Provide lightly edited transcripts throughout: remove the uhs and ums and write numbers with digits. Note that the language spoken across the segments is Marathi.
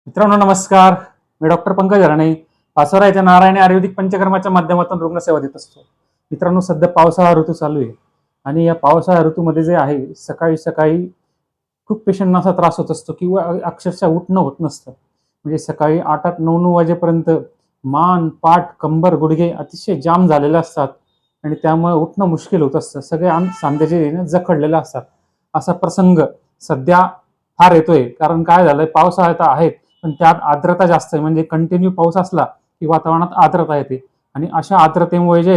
मित्रांनो नमस्कार. मी डॉक्टर पंकज राणे पाचोरा येथे नारायणी आयुर्वेदिक पंचकर्माच्या माध्यमातून रुग्णसेवा देत असतो. मित्रांनो सध्या पावसाळा ऋतू चालू आहे आणि या पावसाळा ऋतूमध्ये जे आहे सकाळी सकाळी खूप पेशंटना असा त्रास होत असतो किंवा अक्षरशः उठणं होत नसतं. म्हणजे सकाळी 8 9 9 वाजेपर्यंत मान पाठ कंबर गुडघे अतिशय जाम झालेले असतात आणि त्यामुळे उठणं मुश्किल होत असतं. सगळे अंग सांधे जखडलेले असतात. असा प्रसंग सध्या फार येतोय. कारण काय झालंय, पावसाळा तर आहे पण त्यात आर्द्रता जास्त आहे. म्हणजे कंटिन्यू पाऊस असला की वातावरणात आर्द्रता येते आणि अशा आर्द्रतेमुळे जे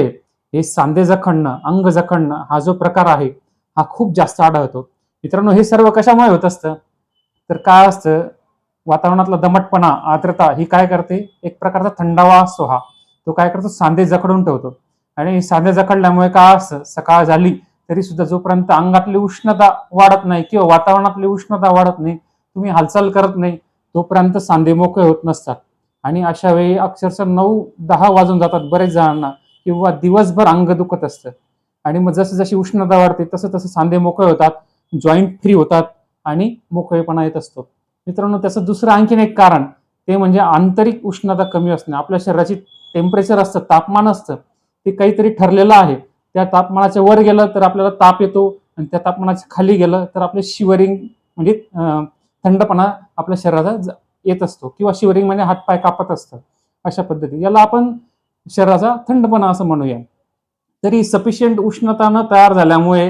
हे सांधे जखडणं अंग जखडणं हा जो प्रकार आहे हा खूप जास्त आढळतो. मित्रांनो हे सर्व कशामुळे होत असतं, तर काय असतं, वातावरणातला दमटपणा आर्द्रता ही काय करते, एक प्रकारचा थंडावा असतो हा, तो काय करतो सांधे जखडून ठेवतो. आणि सांधे जखडल्यामुळे काय असतं, सकाळ झाली तरी सुद्धा जोपर्यंत अंगातली उष्णता वाढत नाही किंवा वातावरणातली उष्णता वाढत नाही, तुम्ही हालचाल करत नाही, तोपर्यंत सांधे मोकळे होत नसतात. आणि अशा वेळी अक्षरशः 9-10 वाजून जातात बरेच जणांना किंवा दिवसभर अंग दुखत असतं. आणि मग जशी जशी उष्णता वाढते तसं तसं सांधे मोकळे होतात, जॉईंट फ्री होतात आणि मोकळेपणा येत असतो. मित्रांनो त्याचं दुसरं आणखीन एक कारण ते म्हणजे आंतरिक उष्णता कमी असणे. आपल्या शरीराची टेम्परेचर असतं, तापमान असतं, ते काहीतरी ठरलेलं आहे. त्या तापमानाच्या वर गेलं तर आपल्याला ताप येतो आणि त्या तापमानाच्या खाली गेलं तर आपले शिवरिंग म्हणजे थंडपणा आपल्या शरीराचा येत असतो किंवा शिवरिंग म्हणजे हातपाय कापत असतं. अशा पद्धती याला आपण शरीराचा थंडपणा असं म्हणूया. तरी सफिशियंट उष्णता न तयार झाल्यामुळे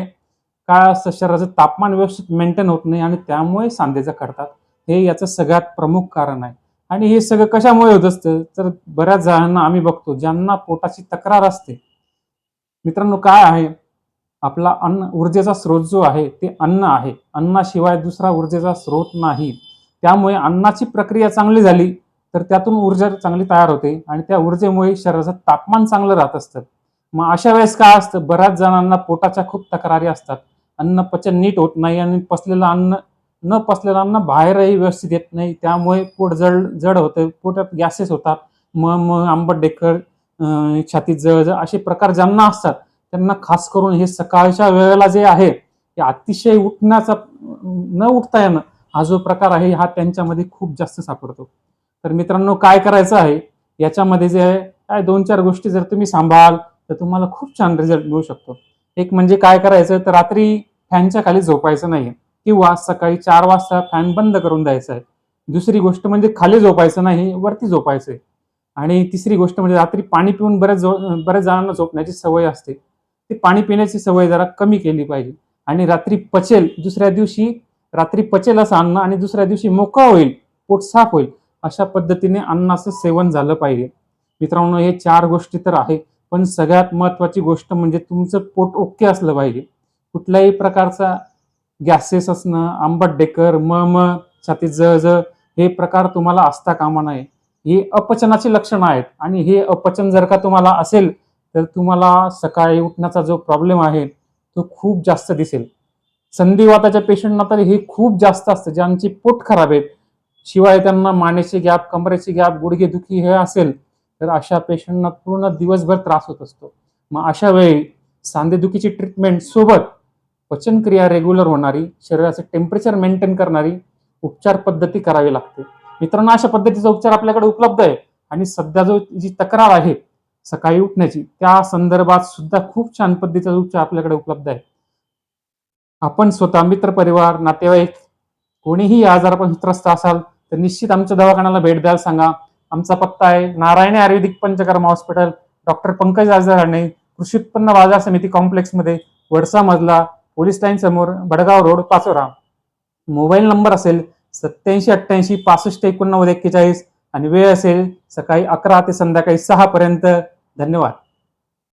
काय असतं, शरीराचं तापमान व्यवस्थित मेंटेन होत नाही आणि त्यामुळे सांधे जखडतात. हे याचं सगळ्यात प्रमुख कारण आहे. आणि हे सगळं कशामुळे होत असतं, तर बऱ्याच जणांना आम्ही बघतो ज्यांना पोटाची तक्रार असते. मित्रांनो काय आहे, आपला अन्न ऊर्जेचा स्रोत जो आहे ते अन्न आहे. अन्नाशिवाय दुसरा ऊर्जेचा स्रोत नाही. त्यामुळे अन्नाची प्रक्रिया चांगली झाली तर त्यातून ऊर्जा चांगली तयार होते आणि त्या ऊर्जेमुळे शरीराचं तापमान चांगलं राहत असतं. मग अशा वेळेस काय असतं, बऱ्याच जणांना पोटाच्या खूप तक्रारी असतात. अन्न पचन नीट होत नाही आणि पचलेलं अन्न न पचलेलं अन्न बाहेरही व्यवस्थित येत नाही. त्यामुळे पोट जड जड होतं, पोटात गॅसेस होतात, मग आंबट डेकर, छातीत जळजळ असे प्रकार ज्यांना असतात त्यांना खास करून हे सकाळच्या वेळेला जे आहे ते अतिशय उठण्याचा न उठता येणं हा जो प्रकार आहे हा त्यांच्यामध्ये खूप जास्त सापडतो. तर मित्रांनो काय करायचं आहे, याच्यामध्ये जे आहे काय 2-4 गोष्टी जर तुम्ही सांभाळाल तर तुम्हाला खूप छान रिझल्ट मिळू शकतो. एक म्हणजे काय करायचं, तर रात्री फॅनच्या खाली झोपायचं नाही किंवा सकाळी 4 वाजता फॅन बंद करून द्यायचा आहे. दुसरी गोष्ट म्हणजे खाली झोपायचं नाही, वरती झोपायचं आहे. आणि तिसरी गोष्ट म्हणजे रात्री पाणी पिऊन बऱ्याच जणांना झोपण्याची सवय असते. ती पाणी पिण्याची सवय जरा कमी केली पाहिजे. आणि रात्री पचेल दुसऱ्या दिवशी रात्री पचेल असं अन्न आणि दुसऱ्या दिवशी मोकळं होईल, पोट साफ होईल अशा पद्धतीने अन्नाचं सेवन झालं पाहिजे. मित्रांनो हे 4 गोष्टी तर आहे, पण सगळ्यात महत्त्वाची गोष्ट म्हणजे तुमचं पोट ओके असलं पाहिजे. कुठल्याही प्रकारचा गॅसेस असणं, आंबट डेकर, मळमळ, छातीत जळजळ हे प्रकार तुम्हाला असता कामा नये. ही अपचनाची लक्षणं आहेत आणि हे अपचन जर का तुम्हाला असेल तर तुम्हाला सकाळी उठण्याचा जो प्रॉब्लेम आहे तो खूप जास्त दिसेल. संधिवाताच्या पेशंटना तर हे खूप जास्त असतं, ज्यांची पोट खराब आहेत. शिवाय त्यांना मानेची गॅप, कमरेची गॅप, गुडघेदुखी हे असेल तर अशा पेशंटना पूर्ण दिवसभर त्रास होत असतो. मग अशा वेळी सांधेदुखीची ट्रीटमेंट सोबत पचनक्रिया रेग्युलर होणारी, शरीराचं टेम्परेचर मेंटेन करणारी उपचार पद्धती करावी लागते. मित्रांनो अशा पद्धतीचा उपचार आपल्याकडे उपलब्ध आहे आणि सध्या जी तक्रार आहे सकाळी उठण्याची त्या संदर्भात सुद्धा खूप छान पद्धतीचा उपचार आपल्याकडे उपलब्ध आहे. आपण स्वतः, मित्र परिवार, नातेवाईक कोणीही या आजारापासून त्रस्त असाल तर निश्चित आमच्या दवाखान्याला भेट द्यायला सांगा. आमचा पत्ता आहे नारायणी आयुर्वेदिक पंचकर्म हॉस्पिटल, डॉक्टर पंकज राणे, कृषी उत्पन्न बाजार समिती कॉम्प्लेक्समध्ये, वडसा मजला, पोलीस लाईन समोर, Badgaon road, Pachora. Mobile number असेल 8788 65 89 41 आणि वेळ असेल सकाळी 11 ते संध्याकाळी 6 पर्यंत. धन्यवाद.